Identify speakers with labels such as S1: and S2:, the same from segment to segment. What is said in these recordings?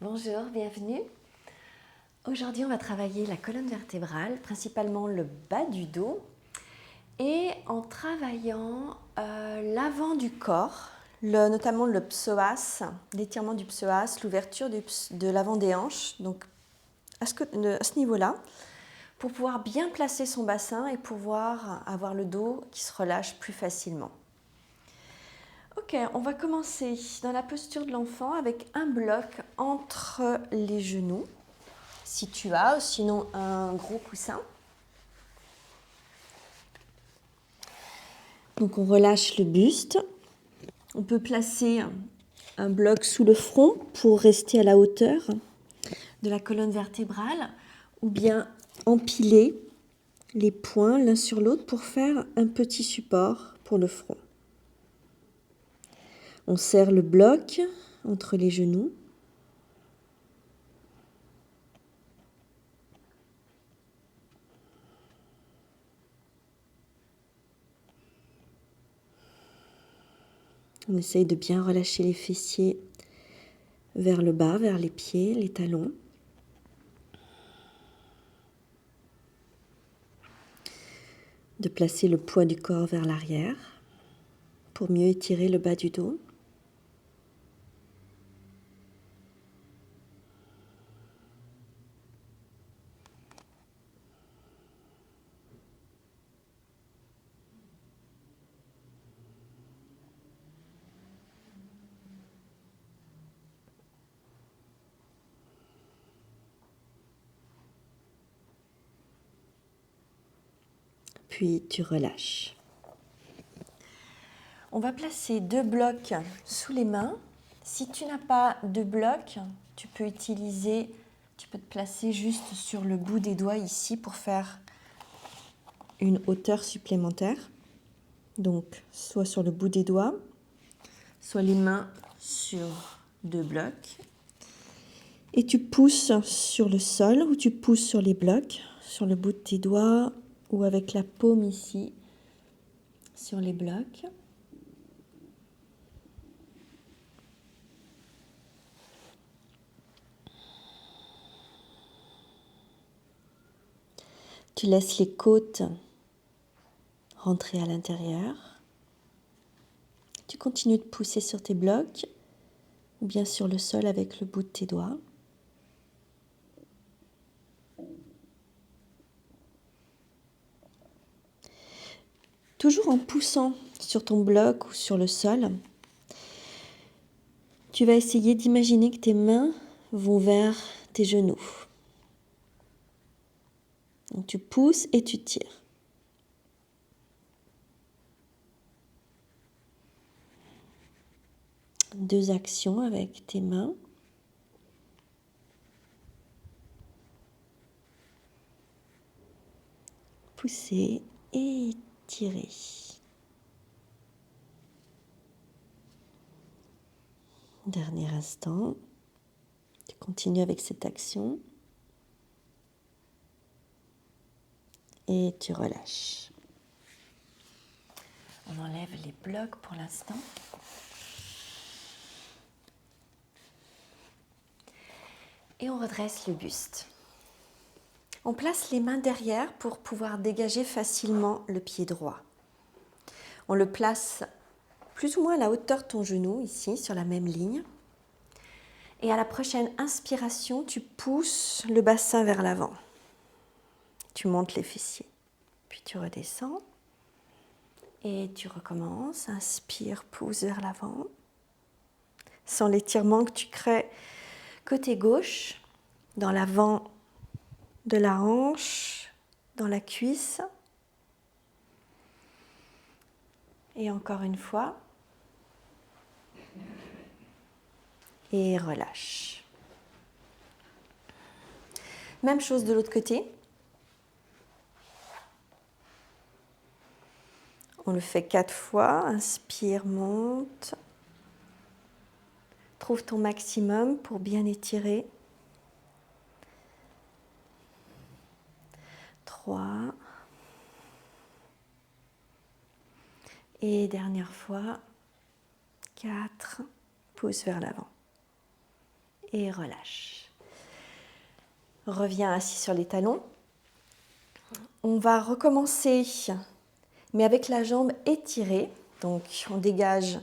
S1: Bonjour, bienvenue. Aujourd'hui, on va travailler la colonne vertébrale, principalement le bas du dos, et en travaillant l'avant du corps, notamment le psoas, l'étirement du psoas, l'ouverture de l'avant des hanches, donc à ce niveau-là, pour pouvoir bien placer son bassin et pouvoir avoir le dos qui se relâche plus facilement. Ok, on va commencer dans la posture de l'enfant avec un bloc entre les genoux, si tu as, sinon un gros coussin. Donc on relâche le buste. On peut placer un bloc sous le front pour rester à la hauteur de la colonne vertébrale, ou bien empiler les poings l'un sur l'autre pour faire un petit support pour le front. On serre le bloc entre les genoux. On essaye de bien relâcher les fessiers vers le bas, vers les pieds, les talons. De placer le poids du corps vers l'arrière pour mieux étirer le bas du dos. Puis tu relâches. On va placer 2 blocs sous les mains. Si tu n'as pas de bloc, tu peux te placer juste sur le bout des doigts ici pour faire une hauteur supplémentaire. Donc, soit sur le bout des doigts, soit les mains sur 2 blocs. Et tu pousses sur le sol ou tu pousses sur les blocs, sur le bout de tes doigts ou avec la paume ici sur les blocs. Tu laisses les côtes rentrer à l'intérieur. Tu continues de pousser sur tes blocs ou bien sur le sol avec le bout de tes doigts. Toujours en poussant sur ton bloc ou sur le sol, tu vas essayer d'imaginer que tes mains vont vers tes genoux. Donc tu pousses et tu tires. Deux actions avec tes mains. Pousser et tirer. Dernier instant. Tu continues avec cette action. Et tu relâches. On enlève les blocs pour l'instant. Et on redresse le buste. On place les mains derrière pour pouvoir dégager facilement le pied droit. On le place plus ou moins à la hauteur de ton genou, ici, sur la même ligne. Et à la prochaine inspiration, tu pousses le bassin vers l'avant. Tu montes les fessiers. Puis tu redescends. Et tu recommences. Inspire, pousse vers l'avant. Sans l'étirement que tu crées côté gauche, dans l'avant de la hanche, dans la cuisse. Et encore une fois. Et relâche. Même chose de l'autre côté. On le fait 4 fois. Inspire, monte. Trouve ton maximum pour bien étirer. 3. Et dernière fois. 4. Pousse vers l'avant. et relâche. Reviens assis sur les talons. On va recommencer, mais avec la jambe étirée. Donc, on dégage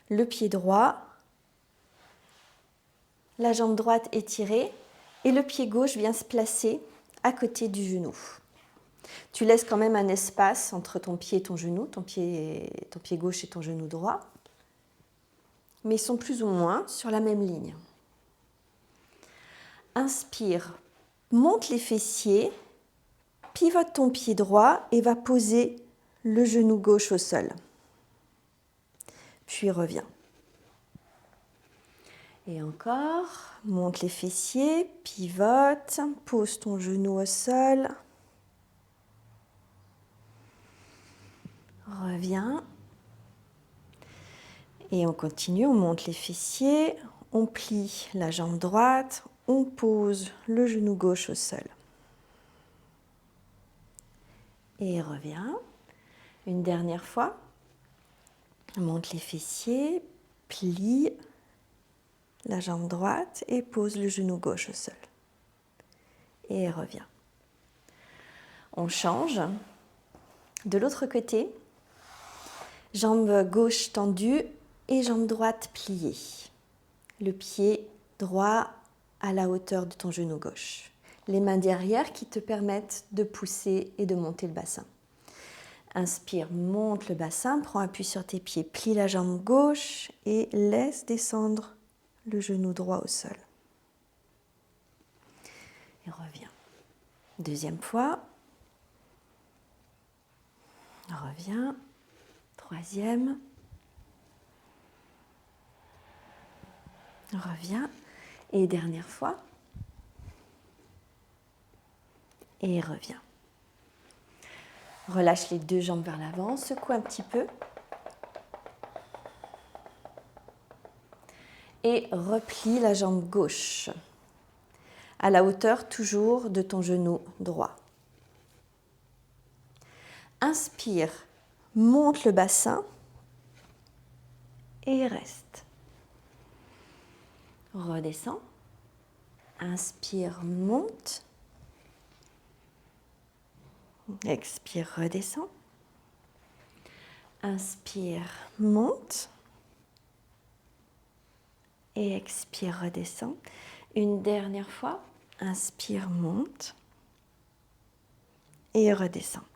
S1: le pied droit, la jambe droite étirée et le pied gauche vient se placer à côté du genou. Tu laisses quand même un espace entre ton pied et ton genou, ton pied gauche et ton genou droit, mais ils sont plus ou moins sur la même ligne. Inspire, monte les fessiers, pivote ton pied droit et va poser le genou gauche au sol. Puis reviens. Et encore, monte les fessiers, pivote, pose ton genou au sol. Reviens. Et on continue, on monte les fessiers, on plie la jambe droite, on pose le genou gauche au sol. Et reviens. Une dernière fois. Monte les fessiers, plie la jambe droite et pose le genou gauche au sol. Et reviens. On change. De l'autre côté, jambe gauche tendue et jambe droite pliée. Le pied droit à la hauteur de ton genou gauche. Les mains derrière qui te permettent de pousser et de monter le bassin. Inspire, monte le bassin, prends appui sur tes pieds, plie la jambe gauche et laisse descendre le genou droit au sol. Et reviens. Deuxième fois. Reviens. Troisième. Reviens. Et dernière fois. Et reviens. Relâche les deux jambes vers l'avant, secoue un petit peu. Et replie la jambe gauche à la hauteur toujours de ton genou droit. Inspire, monte le bassin et reste. Redescends. Inspire, monte. Expire, redescends. Inspire, monte. Et expire, redescends. Une dernière fois. Inspire, monte. Et redescends.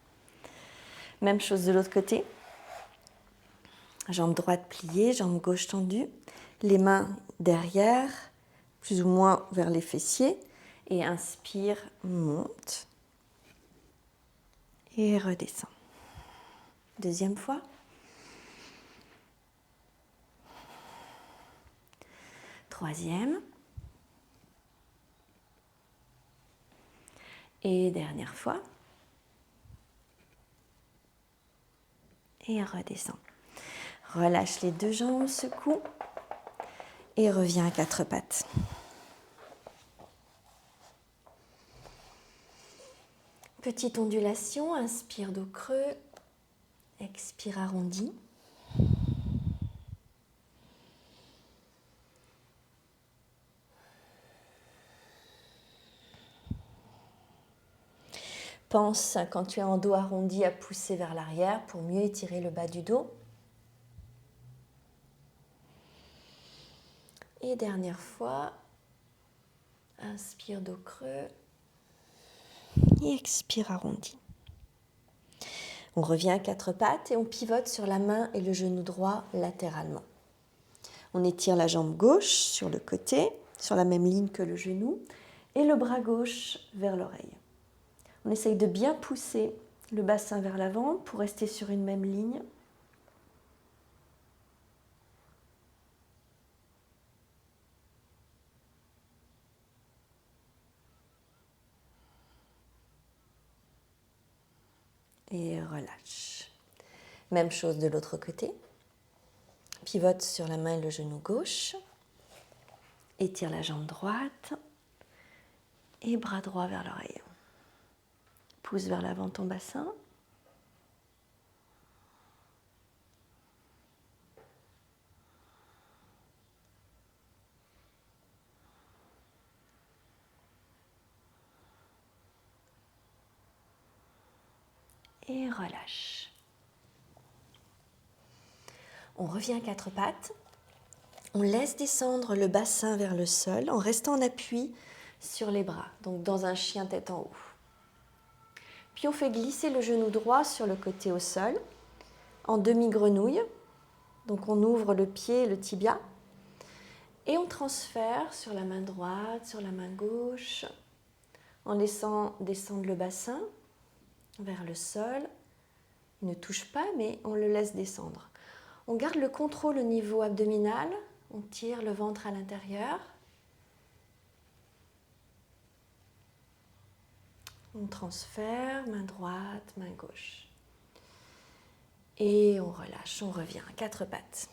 S1: Même chose de l'autre côté. Jambe droite pliée, jambe gauche tendue. Les mains derrière, plus ou moins vers les fessiers. Et inspire, monte. Et redescends. Deuxième fois. Troisième. Et dernière fois. Et redescends. Relâche les deux jambes, secoue. Et reviens à quatre pattes. Petite ondulation, inspire dos creux. Expire arrondi. Pense, quand tu es en dos arrondi, à pousser vers l'arrière pour mieux étirer le bas du dos. Et dernière fois, inspire dos creux et expire arrondi. On revient à quatre pattes et on pivote sur la main et le genou droit latéralement. On étire la jambe gauche sur le côté, sur la même ligne que le genou, et le bras gauche vers l'oreille. On essaye de bien pousser le bassin vers l'avant pour rester sur une même ligne. Et relâche. Même chose de l'autre côté. Pivote sur la main et le genou gauche. Étire la jambe droite. Et bras droit vers l'oreille. Pousse vers l'avant ton bassin. et relâche. On revient à quatre pattes. On laisse descendre le bassin vers le sol en restant en appui sur les bras, donc dans un chien tête en haut. Puis on fait glisser le genou droit sur le côté au sol, en demi-grenouille. Donc on ouvre le pied, le tibia, et on transfère sur la main droite, sur la main gauche, en laissant descendre le bassin vers le sol. Il ne touche pas, mais on le laisse descendre. On garde le contrôle au niveau abdominal, on tire le ventre à l'intérieur. On transfère, main droite, main gauche. Et on relâche, on revient à quatre pattes.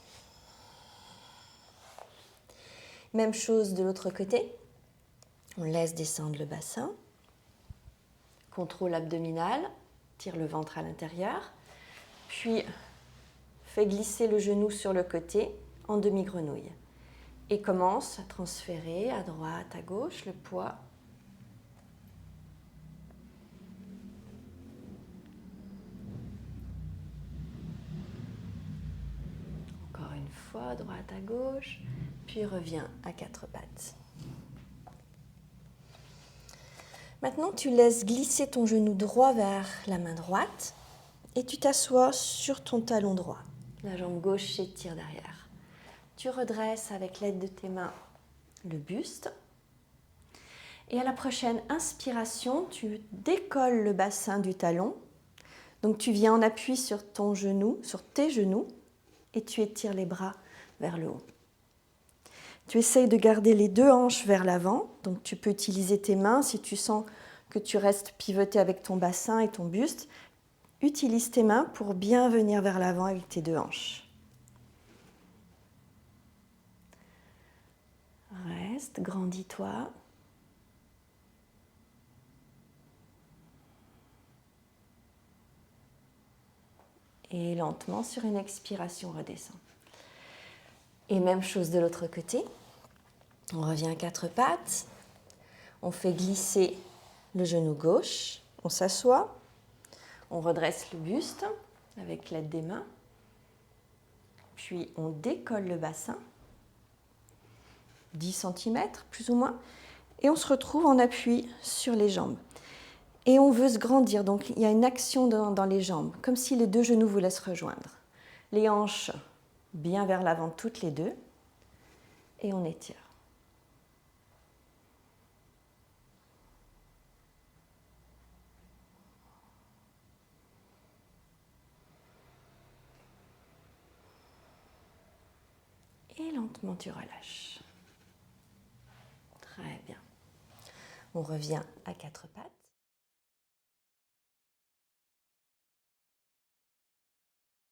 S1: Même chose de l'autre côté. On laisse descendre le bassin. Contrôle abdominal, tire le ventre à l'intérieur. Puis, fait glisser le genou sur le côté en demi-grenouille. Et commence à transférer à droite, à gauche le poids. Encore une fois, droite à gauche, puis reviens à quatre pattes. Maintenant, tu laisses glisser ton genou droit vers la main droite et tu t'assois sur ton talon droit. La jambe gauche s'étire derrière. Tu redresses avec l'aide de tes mains le buste. Et à la prochaine inspiration, tu décolles le bassin du talon. Donc tu viens en appui sur ton genou, sur tes genoux, et tu étires les bras vers le haut. Tu essayes de garder les deux hanches vers l'avant, donc tu peux utiliser tes mains si tu sens que tu restes pivoté avec ton bassin et ton buste. Utilise tes mains pour bien venir vers l'avant avec tes deux hanches. Reste, grandis-toi. Et lentement, sur une expiration, redescend. Et même chose de l'autre côté. On revient à quatre pattes. On fait glisser le genou gauche. On s'assoit. On redresse le buste avec l'aide des mains. Puis on décolle le bassin. 10 cm, plus ou moins. Et on se retrouve en appui sur les jambes. Et on veut se grandir, donc il y a une action dans les jambes, comme si les deux genoux voulaient se rejoindre. Les hanches bien vers l'avant, toutes les deux. Et on étire. Et lentement, tu relâches. Très bien. On revient à quatre pattes.